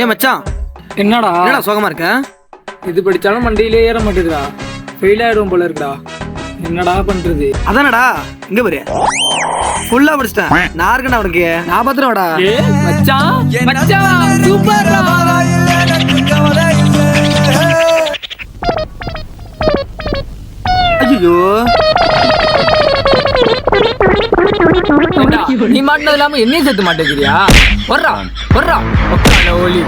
ஏன் மச்சான், என்னடா என்னடா சோகமா இருக்க? இது படிச்சாலும் மண்டையிலே ஏற மாட்டேதுடா. ஃபெயில் ஆயிடும் போல இருக்குடா. என்னடா பண்றது? அதானடா இங்க பாரு, ஃபுல்லா படிச்சிட்டேன். நான் இருக்கேன்டா உனக்கு, நான் பாத்துறேன்டா. மச்சான் மச்சான் சூப்பர்டா. ஐயோ, நீ மாட்டினது இல்லாம என்னையும் சேர்த்து மாட்டேங்கிறியா? வர்றா வர்றா உக்கால ஓலி.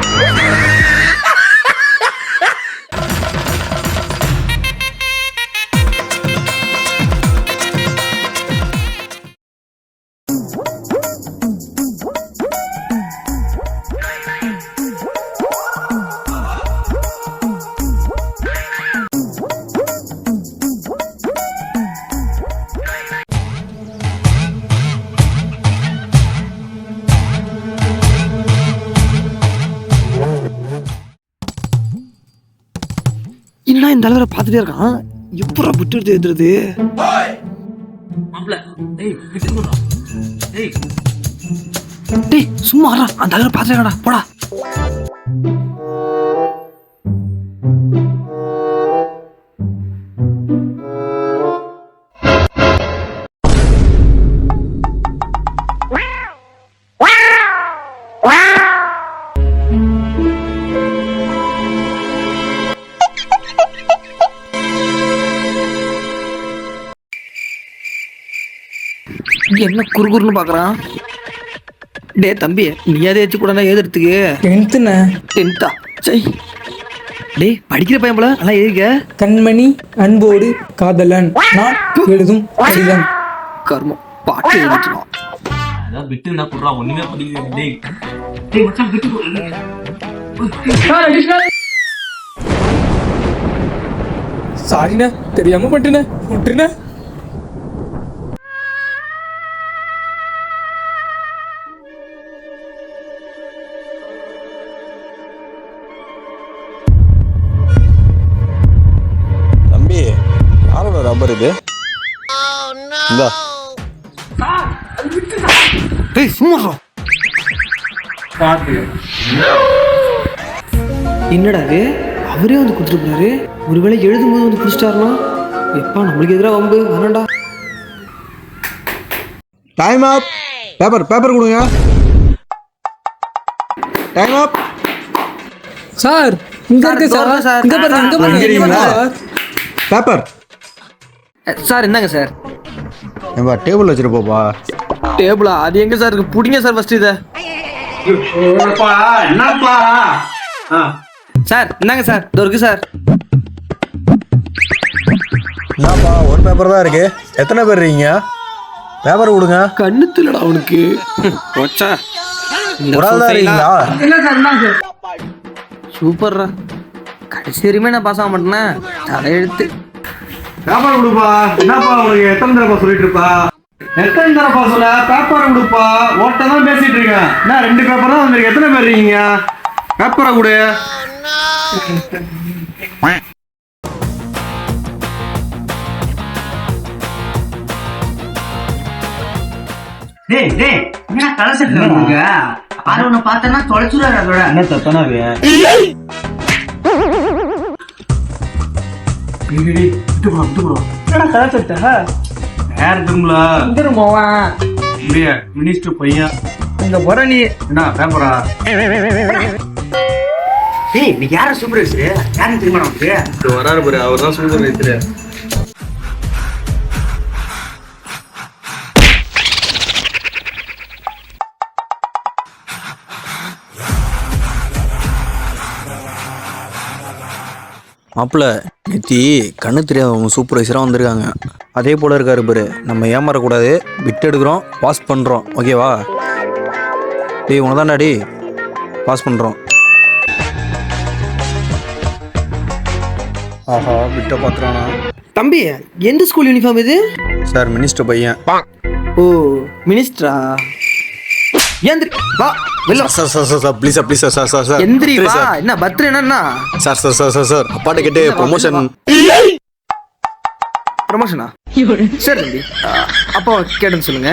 என்னடா இந்த அளவுல பாத்துட்டே இருக்கான், எப்படா விட்டு எடுத்து எழுதுறது? டேய் சும்மா ஆறா, அந்த அளவுல பாத்துட்டேடா, போடா. என்ன குறுகுறுன்னு பாக்குறான்? டே தம்பி, நீ அதை வச்சு கூட எழுதுறதுக்கு? 10th சை. டே படிக்கிற பையன் போல நல்லா எழுதிக்க. கண்மணி அன்போடு காதலன் நான் எழுதும் கடிதம். கர்மம், பாட்டு எழுதிட்டுருவான். அதான் விட்டு என்ன சொல்றான், ஒண்ணுமே படிக்கல. டேய் மச்சான் விட்டு சாரிண்ணே, தெரியாம பண்ணிட்டேண்ணே, விட்டுருண்ணே. தம்பி, யாரோட ரப்பர் இது? இந்தா. டேய் சும்மா இருடா. என்னடா இது, அவரே வந்து கொடுத்துட்டு போறாரு. ஒருவேளை எழுதும்போது வந்து குடிச்சிட்டாருனா எப்பா நம்மளுக்கு எதிராக வம்பு வேணாண்டா. டைம் அப். பேப்பர் கொடுங்க. டைம் அப். சார் இங்க இருக்கு சார், இங்க பாருங்க, இங்க பாருங்க சார். பேப்பர் சார் இந்தாங்க சார். ஏன்பா டேபிள் வச்சுட்டு போப்பா. டேபிளா? அது எங்க சார் இருக்கு? புடிங்க சார் ஃபர்ஸ்ட் இத. என்னப்பா? சார் இந்தாங்க சார், இதோ இருக்கு சார். என்னப்பா ஒரு பேப்பர் தான் இருக்கு, எத்தனை பேர் இருக்கீங்க? பேப்பர் கொடுங்க. கண்ணு தில்லடா அவனுக்கு. போச்சா, ஒரு ஆள் தான் இருக்கீங்களா? சூப்பர்ரா. கடைசி வரையுமே நான் பாஸ் ஆக மாட்டேன்னா தலையெழுத்து. பேப்பர் கொடுப்பா. என்னப்பா உங்களுக்கு எத்தனை தடவை சொல்லிட்டு இருப்பா? எத்தனை தடவை சொல்ல? பேப்பரை கொடுப்பா. ஓட்ட தான் பேசிட்டு இருக்கேன். என்ன 2 பேப்பர் தான் வந்திருக்கு, எத்தனை பேர் இருக்கீங்க? பேப்பரை கொடு. டேய் டேய் என்ன கலசத்துல இருக்க? ஆரவனை பார்த்தனா தொலைச்சுறாரு. அதோட என்ன தப்பனாவே? என்னடா கலாச்சத்த யார் திரும்பல? வந்துருமோவா இல்லையா மினிஸ்டர் பையன். இங்க போற நீ. என்ன பேப்பரா? டேய் நீ யார சூப்பர்வைசர்? யாரும் தெரியுமா உனக்கு? வராரு பாரு, அவர் தான் சூப்பர்வைசர். மாப்பிள்ள, நேத்தி கண்ணு தெரியாதவங்க சூப்பர்வைசராக வந்திருக்காங்க. அதே போல் இருக்காரு பாரு. நம்ம ஏமாறக்கூடாது, விட்டு எடுக்கிறோம், பாஸ் பண்ணுறோம். ஓகேவா? டேய் உன தான்டா, டே பாஸ் பண்ணுறோம். ஆஹா விட்ட பார்த்துறானா? தம்பி எந்த ஸ்கூல் யூனிஃபார்ம் இது? சார் மினிஸ்டர் பையன். ஓ மினிஸ்டரா? எந்திரி வா வெல்ல. Sir sir sir sir please please sir sir sir எந்திரி வா. என்ன பர்த்டே? என்னன்னா sir sir sir sir sir அப்பாட்ட கேட்டு ப்ரொமோஷன். ப்ரமோஷனா சரி தம்பி அப்போ கேட்டுன்னு சொல்லுங்க.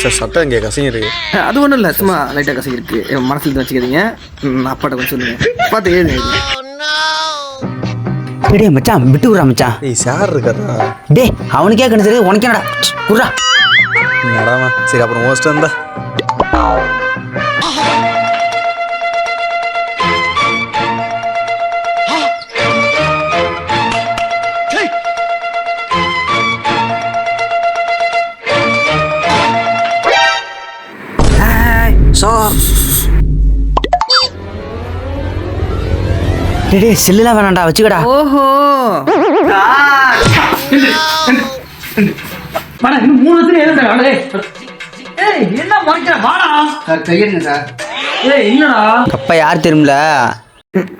சார் சட்டம் இங்கே கசங்க இருக்கு. அது ஒன்றும் இல்லை, சும்மா லைட்டாக கசங்கி இருக்கு, மனசுல இருந்து வச்சுக்காதீங்க. அப்பாட்ட கொஞ்சம் சொல்லுங்க, பார்த்து எழுதுங்க. டேய் மச்சான் விட்டு விடுறா மச்சான். டேய் சார் இருக்காரா? டேய் அவனுக்கே கணிச்சது உனக்கு என்னடா குடுறா. நடாமா சரி அப்புறம் மோஸ்ட் வந்தா டேய் செல்லுலாம் வேணாண்டா வச்சுக்கடா. ஓஹோ வாடா இன்னும் 3 வருஷத்துல எழுதுடா வாடா. ஏய் என்ன மறைக்கிற வாடா. சார் கையெடுங்க சார். ஏய் இல்லடா. அப்பா யார் தெரியுமில?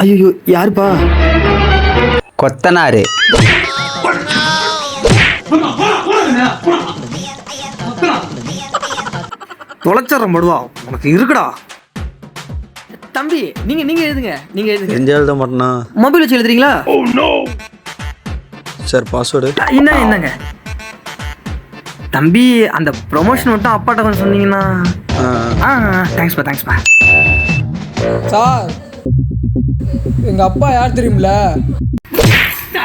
ஐயோ யாருப்பா? கொத்தனாரு. தொலைச்சரம் படுவா உனக்கு இருக்குடா. தம்பி நீங்க எழுதுங்க, நீங்க எழுதுங்க. தெரிஞ்ச எழுத மாட்டேனா? மொபைல் வச்சு எழுதுறீங்களா? சார் பாஸ்வேர்டு என்னங்க தம்பி அந்த ப்ரொமோஷன் மட்டும் அப்பாட்ட கொஞ்சம் சொன்னீங்கன்னா. தேங்க்ஸ்பா. சார் எங்க அப்பா யார் தெரியுமில?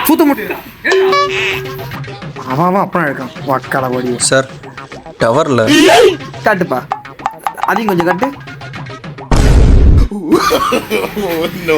கூத்த முடியும் அவன் அப்புறம் இருக்கான் வாக்கால ஓடி. சார் டவரில் காட்டுப்பா, அதையும் கொஞ்சம் காட்டு. No.